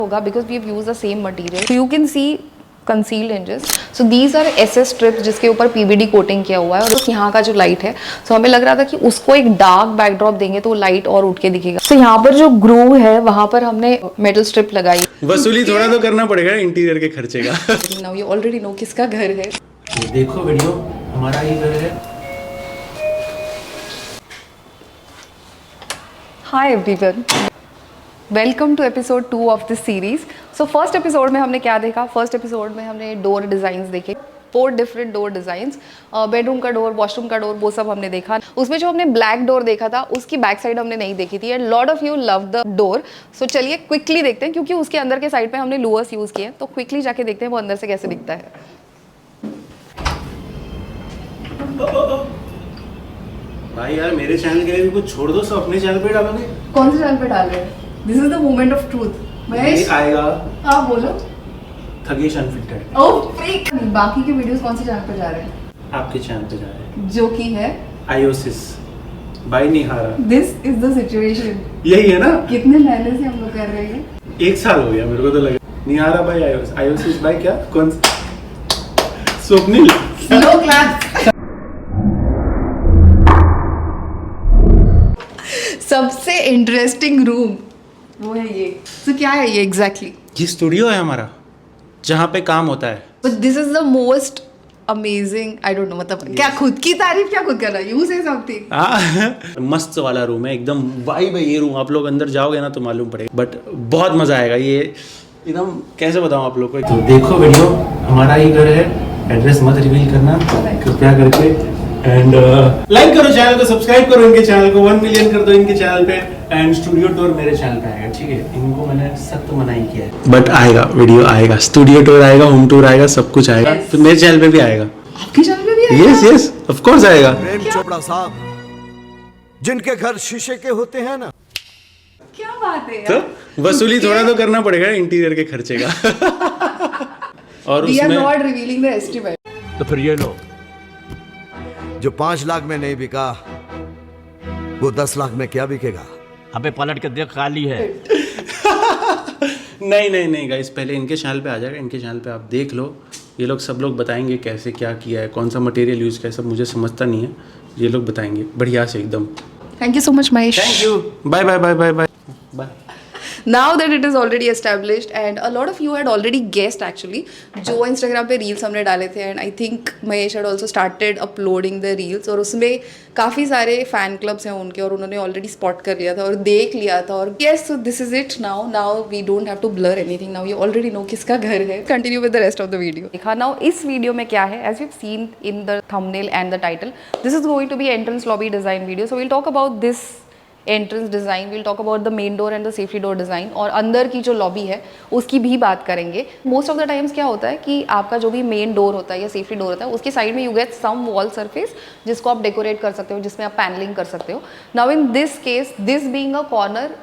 होगा because we have used the same material. So you can see concealed hinges. So these are SS strips जिसके ऊपर PVD coating किया हुआ है और यहाँ का जो लाइट है so हमें लग रहा था कि उसको एक डार्क बैकड्रॉप देंगे तो लाइट और उठ के दिखेगा. So यहाँ पर जो ग्रूव है वहाँ पर हमने मेटल स्ट्रिप लगाई. वसूली थोड़ा तो करना पड़ेगा इंटीरियर के खर्चे का. Now you already know किसका घर है. देखो वीडियो, हमारा ही घर है. Hi everyone. Welcome to episode 2 of this series. So first episode में हमने क्या देखा? फर्स्ट एपिसोड में हमने डोर डिज़ाइंस देखे, 4 डिफरेंट डोर डिज़ाइंस. बेडरूम का डोर, वॉशरूम का डोर, वो सब हमने देखा. उसमें जो हमने ब्लैक डोर देखा था उसकी बैक साइड हमने नहीं देखी थी and lot of you love the door. So चलिए क्विकली देखते हैं क्योंकि उसके अंदर के साइड पे हमने लूअर्स यूज़ किए, तो क्विकली जाके देखते हैं वो अंदर से कैसे दिखता है. भाई यार मेरे चैनल के लिए भी कुछ छोड़ दो, सब अपने चैनल पे डालोगे. कौन से चैनल पे डाल रहे हैं? This is the moment of truth. Mahesh आएगा. आप बोलो. थगेश अनफिल्टर्ड. ओह फ्रीक. बाकी के वीडियोस कौन से चैनल पे जा रहे हैं? आपके चैनल पे जा रहे हैं जो कि है आयोसिस बाय निहारा. This is the situation. यही है ना. कितने महीने से हम लोग कर रहे हैं? 1 साल हो गया मेरे को तो लगा. निहारा बाय आयोसिस बाय क्या कौन स्वप्निल. Slow class. सबसे इंटरेस्टिंग रूम वो है ये. तो क्या है ये एग्जैक्टली? ये स्टूडियो है हमारा जहाँ पे काम होता है. But this is the most amazing. I don't know, मतलब क्या खुद की तारीफ क्या खुद करना. यू से समथिंग. मस्त वाला रूम है, एकदम वाइब है ये रूम. आप लोग अंदर जाओगे ना तो मालूम पड़ेगा, बट बहुत मजा आएगा. ये एकदम कैसे बताऊँ आप लोग को. तो देखो वीडियो, हमारा ही घर है. एड्रेस मत रिवील करना कृपया करके. एंड लाइक करो चैनल को, सब्सक्राइब करो इनके चैनल को, 1 मिलियन कर दो इनके चैनल पे. एंड स्टूडियो टूर मेरे चैनल पे आएगा, ठीक है. इनको मैंने सख्त मना ही किया है, बट आएगा. वीडियो आएगा, स्टूडियो टूर आएगा, होम टूर आएगा, सब कुछ आएगा. तो मेरे चैनल पे भी आएगा. आपके चैनल पे भी आएगा? यस यस ऑफ कोर्स आएगा. प्रेम चोपड़ा साहब, जिनके घर शीशे के होते हैं ना. क्या बात है तो यार. वसूली थोड़ा तो करना पड़ेगा इंटीरियर के खर्चे का. और We are उसमें not revealing the estimate. तो फिर ये लो, जो 5 लाख में नहीं बिका वो 10 लाख में क्या बिकेगा. अबे पलट के देख, काली है. नहीं गाइस, पहले इनके चैनल पे आ जाएगा. इनके चैनल पे आप देख लो. ये लोग सब लोग बताएंगे कैसे क्या किया है, कौन सा मटेरियल यूज़ किया है, सब मुझे समझता नहीं है. ये लोग बताएंगे बढ़िया से एकदम. Thank you so much, Mahesh. Thank you. Bye bye bye bye bye bye. Now that it is already established and a lot of you had already guessed actually, जो Instagram पे reels हमने डाले थे and I think Mahesh had also started uploading the reels और उसमें काफ़ी सारे fan clubs हैं उनके और उन्होंने already spot कर लिया था और देख लिया था. और yes, so this is it now we don't have to blur anything. Now you already know किसका घर है. Continue with the rest of the video. देखा now इस वीडियो में क्या है, as you've seen in the thumbnail and the title, this is going to be entrance lobby design video. So we'll talk about this entrance design, will talk about the main door and the safety door design और अंदर की जो lobby है उसकी भी बात करेंगे. Most of the times क्या होता है कि आपका जो भी मेन डोर होता है या सेफ्टी डोर होता है उसके साइड में you get some wall surface जिसको आप डेकोरेट कर सकते हो, जिसमें आप पैनलिंग कर सकते हो. Now in this case, this being a corner,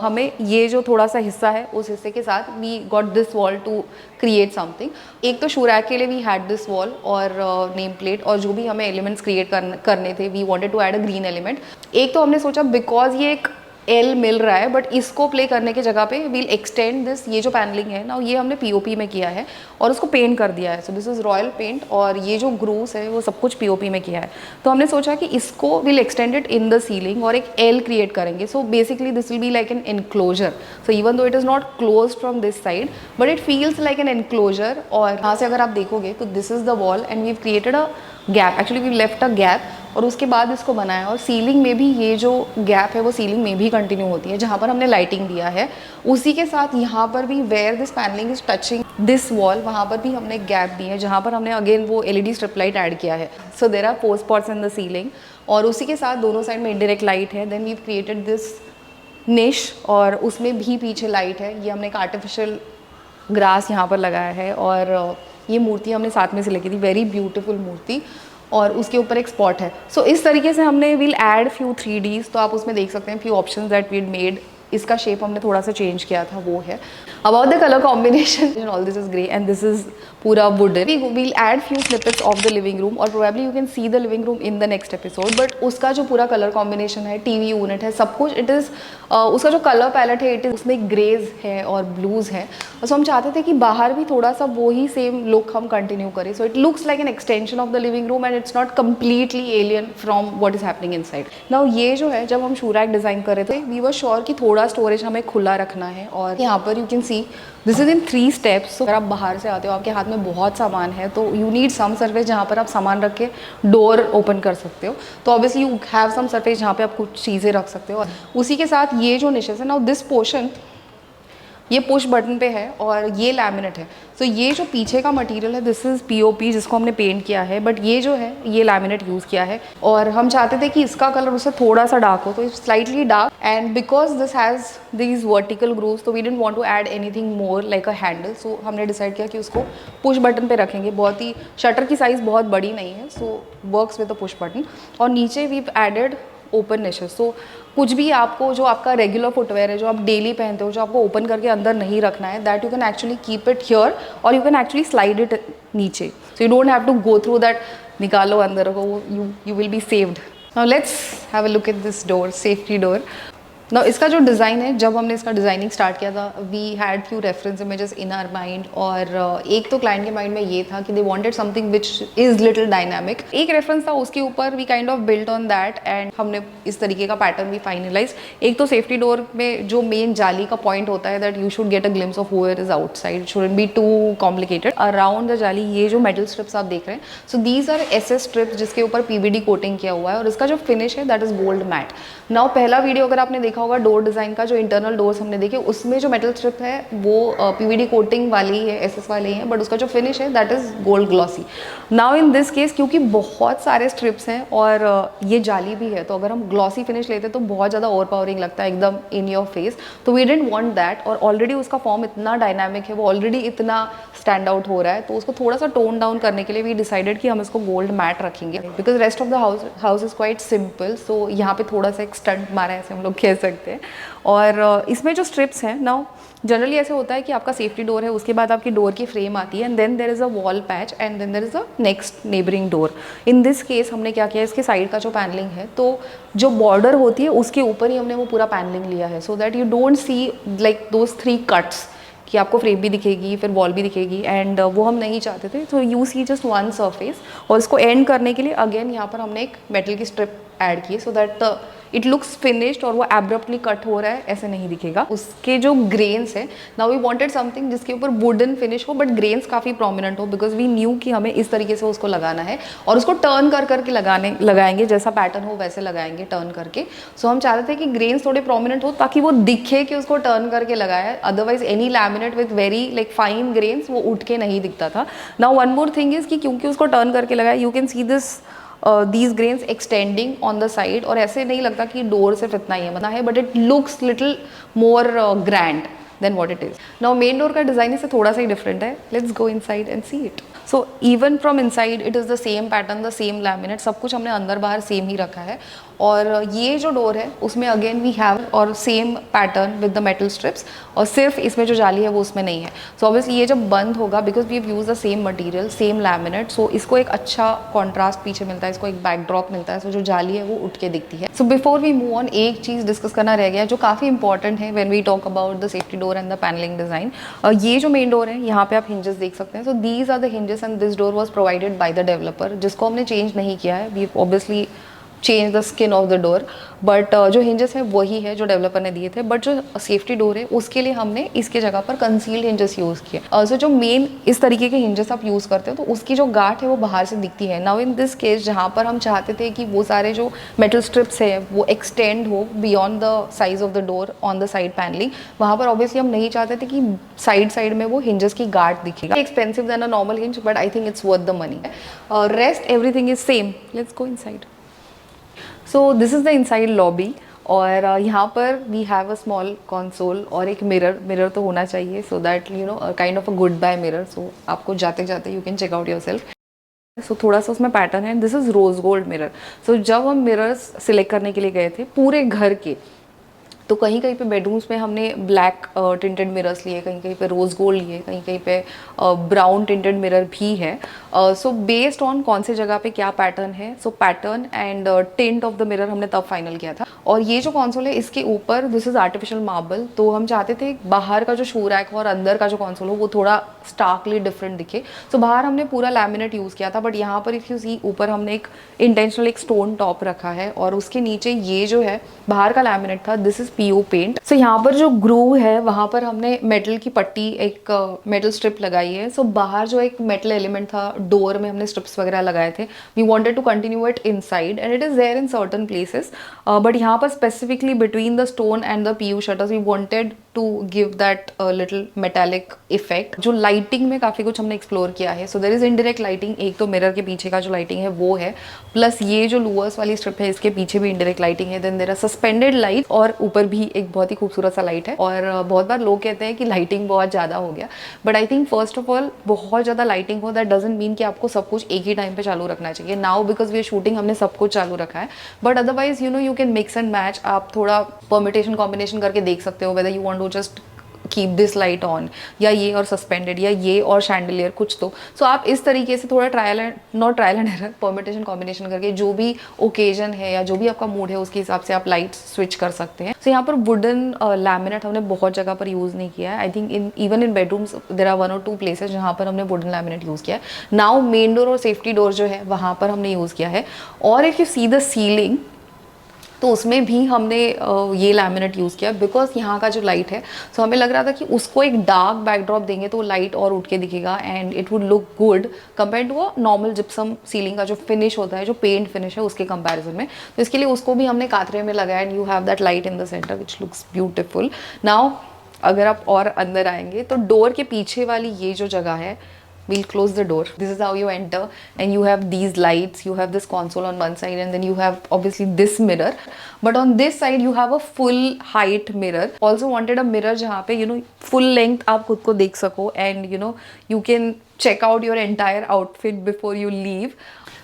हमें ये जो थोड़ा सा हिस्सा है उस हिस्से के साथ we got this wall to create something. एक तो शूरैक के लिए वी हैड दिस वॉल और नेम प्लेट और जो भी हमें एलिमेंट्स क्रिएट करने थे, we wanted to add a green element. एक तो हमने सोचा बिकॉज ये एक एल मिल रहा है बट इसको प्ले करने की जगह पे वील एक्सटेंड दिस. ये जो पैनलिंग है ना, ये हमने पीओपी में किया है और उसको पेंट कर दिया है. So this is royal paint और ये जो ग्रूव्स है वो सब कुछ पीओपी में किया है. तो हमने सोचा कि इसको will extend it in the ceiling और एक एल क्रिएट करेंगे. So basically this will be like an enclosure. So even though it is not close from this side but it feels like an enclosure. और यहाँ से अगर आप देखोगे तो this is the wall and we created a gap. Actually we left a gap और उसके बाद इसको बनाया. और सीलिंग में भी ये जो गैप है वो सीलिंग में भी कंटिन्यू होती है जहाँ पर हमने लाइटिंग दिया है. उसी के साथ यहाँ पर भी where this panelling is touching this wall, वहाँ पर भी हमने गैप दी है जहाँ पर हमने अगेन वो LED स्ट्रिप लाइट ऐड किया है. So there are 4 spots in the ceiling और उसी के साथ दोनों साइड में इनडायरेक्ट लाइट है. Then we created this niche और उसमें भी पीछे लाइट है. ये हमने एक आर्टिफिशियल ग्रास यहाँ पर लगाया है और ये मूर्ति हमने साथ में से लेके थी, वेरी ब्यूटीफुल मूर्ति. और उसके ऊपर एक स्पॉट है. सो इस तरीके से हमने विल ऐड फ्यू 3Ds. तो आप उसमें देख सकते हैं few options that we made इसका शेप हमने थोड़ा सा चेंज किया था वो है. About the colour combination, all this is grey and this is पूरा wooden. We will add few snippets of the living room और probably you can see the living room in the next episode. But उसका जो पूरा colour combination है, TV unit है, सब कुछ it is उसका जो कलर पैलेट है इट इज़ उसमें ग्रेज है और ब्लूज़ है. सो हम चाहते थे कि बाहर भी थोड़ा सा वो ही सेम लुक हम कंटिन्यू करें. So it looks like an extension of the living room and it's not completely alien from what is happening inside. Now ये जो है, जब हम शू रैक डिज़ाइन कर रहे थे वी वर श्योर कि थोड़ा स्टोरेज हमें खुला रखना है. और यहाँ पर you can see this is in 3 steps. अगर आप बाहर से आते हो, आपके हाथ में बहुत सामान है, तो यू नीड सम सरफेस जहाँ पर आप सामान रख के डोर ओपन कर सकते हो. तो obviously you have some surface जहाँ पे आप कुछ चीज़ें रख सकते हो. और उसी के साथ ये जो निशेस है, नाउ दिस पोर्शन ये पुश बटन पे है और ये लैमिनेट है. सो ये जो पीछे का मटेरियल है दिस इज़ पीओपी जिसको हमने पेंट किया है, बट ये जो है ये लैमिनेट यूज़ किया है. और हम चाहते थे कि इसका कलर उससे थोड़ा सा डार्क हो, तो it's slightly dark. And because this has these vertical grooves, तो we didn't want to add anything more like a handle. So हमने डिसाइड किया कि उसको पुश बटन पे रखेंगे. बहुत ही शटर की साइज़ बहुत बड़ी नहीं है, so works with a push button. और नीचे we added open niches. So कुछ भी आपको जो आपका रेगुलर फुटवेयर है, जो आप डेली पहनते हो, जो आपको ओपन करके अंदर नहीं रखना है, that you can actually keep it here और you can actually slide it नीचे. So you don't have to go through that, निकालो अंदर को, you will be saved. Now let's have a look at this door, safety door. Now इसका जो design है, जब हमने इसका डिज़ाइनिंग स्टार्ट किया था we had few reference images in our mind. और एक तो क्लाइंट के माइंड में ये था कि they wanted something which is little dynamic. एक रेफरेंस था, उसके ऊपर we kind of built on that and हमने इस तरीके का पैटर्न भी फाइनलाइज. एक तो सेफ्टी डोर में जो मेन जाली का पॉइंट होता है that you should get a glimpse of where is outside, shouldn't be too complicated. Around the जाली ये जो मेटल स्ट्रिप्स आप देख रहे हैं, so these are SS strips जिसके ऊपर पीवीडी कोटिंग किया हुआ है. और इसका जो फिनिश है that is gold matte. Now पहला वीडियो अगर आपने देखा होगा डोर डिज़ाइन का, जो इंटरनल डोर्स हमने देखे, उसमें जो मेटल स्ट्रिप है वो पीवीडी कोटिंग वाली है, एसएस वाली है, बट उसका जो फिनिश है that is gold glossy. Now in this case क्योंकि बहुत सारे स्ट्रिप्स हैं और ये जाली भी है, तो अगर हम ग्लॉसी फिनिश लेते तो बहुत ज़्यादा ओवरपावरिंग लगता है, एकदम इन योर फेस. तो वी डिडंट वांट दैट. और ऑलरेडी उसका फॉर्म इतना डायनामिक है, वो ऑलरेडी इतना स्टैंड आउट हो रहा है, तो उसको थोड़ा सा टोन डाउन करने के लिए वी डिसाइडेड कि हम इसको गोल्ड मैट रखेंगे. Because rest of the house is quite simple. So यहाँ पे थोड़ा सा एक स्टंट मारा है, ऐसे हम लोग कह सकते हैं. और इसमें जो स्ट्रिप्स हैं, नाउ जनरली ऐसे होता है कि आपका सेफ्टी डोर है, उसके बाद आपकी डोर की फ्रेम आती है and then there is a wall patch and then there is a next neighbouring door. In this case हमने क्या किया, इसके साइड का जो पैनलिंग है, तो जो बॉर्डर होती है उसके ऊपर ही हमने वो पूरा पैनलिंग लिया है, सो that you don't see like those 3 cuts कि आपको फ्रेम भी दिखेगी फिर वॉल भी दिखेगी. एंड वो हम नहीं चाहते थे. तो you see just one surface. और इसको एंड करने के लिए अगेन यहाँ पर हमने एक मेटल की स्ट्रिप ऐड की so that it looks finished और वो एब्रप्टली कट हो रहा है ऐसे नहीं दिखेगा. उसके जो ग्रेन्स है, नाउ वी वांटेड समथिंग जिसके ऊपर वुडन फिनिश हो बट ग्रेन्स काफ़ी प्रोमिनेंट हो, बिकॉज वी न्यू कि हमें इस तरीके से उसको लगाना है और उसको टर्न कर करके लगाएंगे, जैसा पैटर्न हो वैसे लगाएंगे टर्न करके. सो हम चाहते थे कि ग्रेन्स थोड़े प्रोमिनेंट हो ताकि वो दिखे कि उसको टर्न करके लगाया. Otherwise any laminate with very like fine grains वो उठ के नहीं दिखता था. Now one more thing is कि क्योंकि उसको टर्न करके लगाया, you can see this these grains extending on the side और ऐसे नहीं लगता कि डोर सिर्फ इतना ही है, but it looks little more grand than what it is. Now main door का डिज़ाइन इससे थोड़ा सा ही डिफरेंट है. Let's go inside and see it. So even from inside it is the same pattern, the same laminate, सब कुछ हमने अंदर बाहर सेम ही रखा है. और ये जो डोर है उसमें अगेन वी हैव और same pattern with the metal strips, और सिर्फ इसमें जो जाली है वो उसमें नहीं है. सो ऑब्वियसली ये जब बंद होगा, because we have use the same material, same laminate, so इसको एक अच्छा कॉन्ट्रास्ट पीछे मिलता है, इसको एक बैकड्रॉप मिलता है. सो जो जाली है वो उठ के दिखती है. So before we move on, एक चीज़ डिस्कस करना रह गया जो काफ़ी इंपॉर्टेंट है when we talk about the safety door and the panelling design. ये जो मेन डोर है यहाँ पे आप हिंजेस देख सकते हैं. So these are the hinges and this door was provided by the developer, जिसको हमने चेंज नहीं किया है. We obviously change the skin of the door, but जो हिंजेस है वही है जो डेवलपर ने दिए थे. बट जो सेफ्टी डोर है उसके लिए हमने इसके जगह पर कंसील्ड हिंजेस यूज़ किए. सो जो मेन इस तरीके के हिंजेस आप यूज़ करते हो तो उसकी जो गांठ है वो बाहर से दिखती है. नाउ इन दिस केस जहाँ पर हम चाहते थे कि वो सारे जो मेटल स्ट्रिप्स है वो एक्सटेंड हो beyond the size of the door on the side panelling, वहाँ पर ऑब्वियसली हम नहीं चाहते थे कि साइड में वो हिंजेस की गांठ दिखेगा. Expensive than a normal hinge, but I think it's worth the money. Rest everything is same. Let's go inside. So this is the inside lobby और यहाँ पर we have a small console और एक mirror तो होना चाहिए, so that you know kind of a good bye mirror. So आपको जाते जाते you can check out yourself. So थोड़ा सा उसमें पैटर्न है. This is rose gold mirror. So जब हम मिरर्स सिलेक्ट करने के लिए गए थे पूरे घर के, तो कहीं कहीं पे बेडरूम्स में हमने ब्लैक टिंटेड मिरर्स लिए, कहीं कहीं पे रोज़ गोल्ड लिए, कहीं कहीं पे ब्राउन टिंटेड मिरर भी है. सो बेस्ड ऑन कौन से जगह पे क्या पैटर्न है, so pattern and tint of the mirror हमने तब फाइनल किया था. और ये जो कंसोल है इसके ऊपर दिस इज़ आर्टिफिशियल मार्बल, तो हम चाहते थे बाहर का जो शू रैक और अंदर का जो कंसोल हो वो थोड़ा स्टार्कली डिफरेंट दिखे. सो बाहर हमने पूरा लैमिनेट यूज़ किया था, बट यहाँ पर इफ़ यू सी ऊपर हमने एक इंटेंशनल एक स्टोन टॉप रखा है और उसके नीचे ये जो है बाहर का लैमिनेट था, दिस इज़ पीओ पेंट. सो यहाँ पर जो ग्रूव है वहाँ पर हमने मेटल की पट्टी, एक मेटल स्ट्रिप लगाई है. सो बाहर जो एक मेटल एलिमेंट था, डोर में हमने स्ट्रिप्स वगैरह लगाए थे. We wanted to continue it inside and it is there in certain places, but यहाँ पर specifically between the stone and the PU shutters we wanted to give that little metallic effect. जो lighting में काफ़ी कुछ हमने explore किया है. So there is indirect lighting, एक तो मिरर के पीछे का जो लाइटिंग है वो है, प्लस ये जो लूअर्स वाली स्ट्रिप है इसके पीछे भी इनडायरेक्ट लाइटिंग है. Then there are suspended light और ऊपर भी एक बहुत ही खूबसूरत सा लाइट है. और बहुत बार लोग कहते हैं कि लाइटिंग बहुत ज़्यादा हो गया, but I think first of all बहुत ज़्यादा लाइटिंग हो दैट डजंट मीन कि आपको सब कुछ एक ही टाइम पे चालू रखना चाहिए. Now because we are shooting हमने सब कुछ चालू रखा है, but otherwise you know you can mix and match. आप थोड़ा परमिटेशन कॉम्बिनेशन करके देख सकते हो whether you want to just keep this light on, या ये और सस्पेंडेड, या ये और शैंडलियर कुछ तो. सो आप इस तरीके से थोड़ा trial and error permutation combination करके जो भी ओकेजन है या जो भी आपका मूड है उसके हिसाब से आप लाइट स्विच कर सकते हैं. सो यहाँ पर वुडन लैमिनेट हमने बहुत जगह पर यूज़ नहीं किया है. I think even in bedrooms there are 1 or 2 places जहाँ पर हमने वुडन लैमिनेट यूज़ किया है. नाउ मेन डोर और सेफ्टी डोर जो है वहाँ पर हमने यूज़ किया है. और if you see the ceiling तो उसमें भी हमने ये लैमिनेट यूज़ किया बिकॉज यहाँ का जो लाइट है, सो हमें लग रहा था कि उसको एक डार्क बैकड्रॉप देंगे तो लाइट और उठ के दिखेगा and it would look good compare to a normal gypsum ceiling का जो फिनिश होता है, जो पेंट फिनिश है उसके कंपैरिजन में. तो इसके लिए उसको भी हमने कातरे में लगाया and you have that light in the centre which looks beautiful. Now अगर आप और अंदर आएंगे तो डोर के पीछे वाली ये जो जगह है, we'll close the door. This is how you enter and you have these lights, you have this console on one side and then you have obviously this mirror, but on this side you have a full height mirror. Also wanted a mirror जहाँ पे you know full length आप खुद को देख सको and you know you can check out your entire outfit before you leave.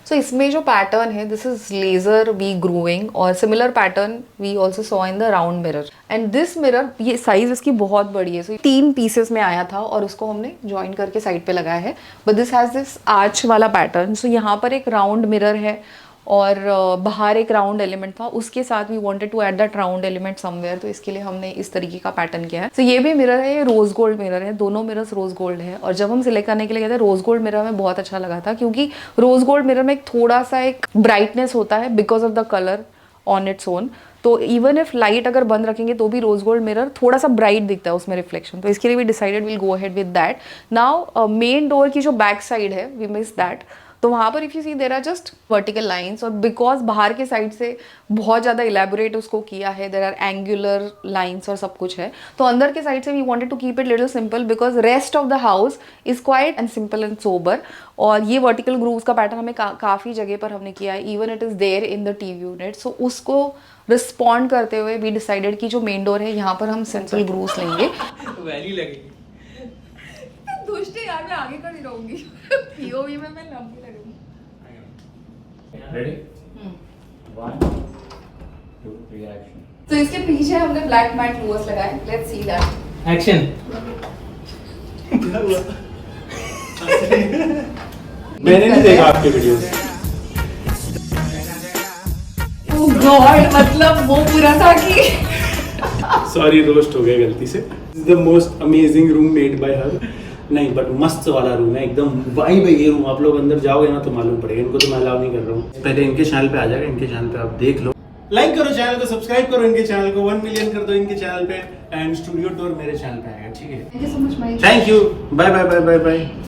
सो इसमें जो pattern है this is laser V grooving और similar pattern we also saw in the round mirror. And this mirror, ये size इसकी बहुत बड़ी है. सो 3 pieces में आया था और उसको हमने ज्वाइन करके साइड पे लगाया है, but this has this arch वाला पैटर्न. सो यहाँ पर एक राउंड मिरर है और बाहर एक राउंड एलिमेंट था, उसके साथ we wanted to add that round element somewhere, तो इसके लिए हमने इस तरीके का पैटर्न किया है. तो ये भी मिरर है, ये रोज गोल्ड मिरर है, दोनों मिरर्स रोज गोल्ड है. और जब हम सिलेक्ट करने के लिए गए थे रोज गोल्ड मिरर में बहुत अच्छा लगा था क्योंकि रोज गोल्ड मिरर में एक थोड़ा सा एक ब्राइटनेस होता है because of the colour on its own. तो इवन इफ लाइट अगर बंद रखेंगे तो भी रोज गोल्ड मिरर थोड़ा सा ब्राइट दिखता है उसमें रिफ्लेक्शन. तो इसके लिए we decided will go ahead with that. Now main door की जो बैक साइड है वी मिस दैट. तो वहाँ पर if you see there are just vertical lines और बिकॉज बाहर के साइड से बहुत ज़्यादा इलेबोरेट उसको किया है, देर आर एंगुलर लाइन्स और सब कुछ है. तो अंदर के साइड से we wanted to keep it little simple because rest of the house is quite and simple and sober. और ये वर्टिकल ग्रूव्स का पैटर्न हमें काफ़ी जगह पर हमने किया है, even it is there in the TV unit. So उसको रिस्पॉन्ड करते हुए वी डिसाइडेड कि जो मेन डोर है यहाँ पर हम सिंपल ग्रूव्स लेंगे. वैली लगेगी दुष्ट है यार, मैं आगे कर ही रहूंगी. पीओवी में मैं लंबी लगूंगी. Ready 1 2 3 action. तो इसके पीछे हमने ब्लैक मैट लूअर्स लगाए. Let's see that. एक्शन. मैंने नहीं देखा आपके वीडियोस. ओह गॉड, मतलब वो पूरा था कि सॉरी, रोस्ट हो गया गलती से. This is the most amazing room made by हर. नहीं बट मस्त वाला रूम है, एकदम वाइब है ये रूम. आप लोग अंदर जाओगे ना तो मालूम पड़ेगा. इनको तो मैं अलाउ नहीं कर रहा हूँ. पहले इनके चैनल पे आ जाएगा, इनके चैनल पे आप देख लो. लाइक करो चैनल को, सब्सक्राइब करो इनके चैनल को, 1 मिलियन कर दो इनके चैनल पे एंड स्टूडियो टूर मेरे चैनल पे आएगा. ठीक है, thank you so much. Thank you. Bye bye bye bye bye.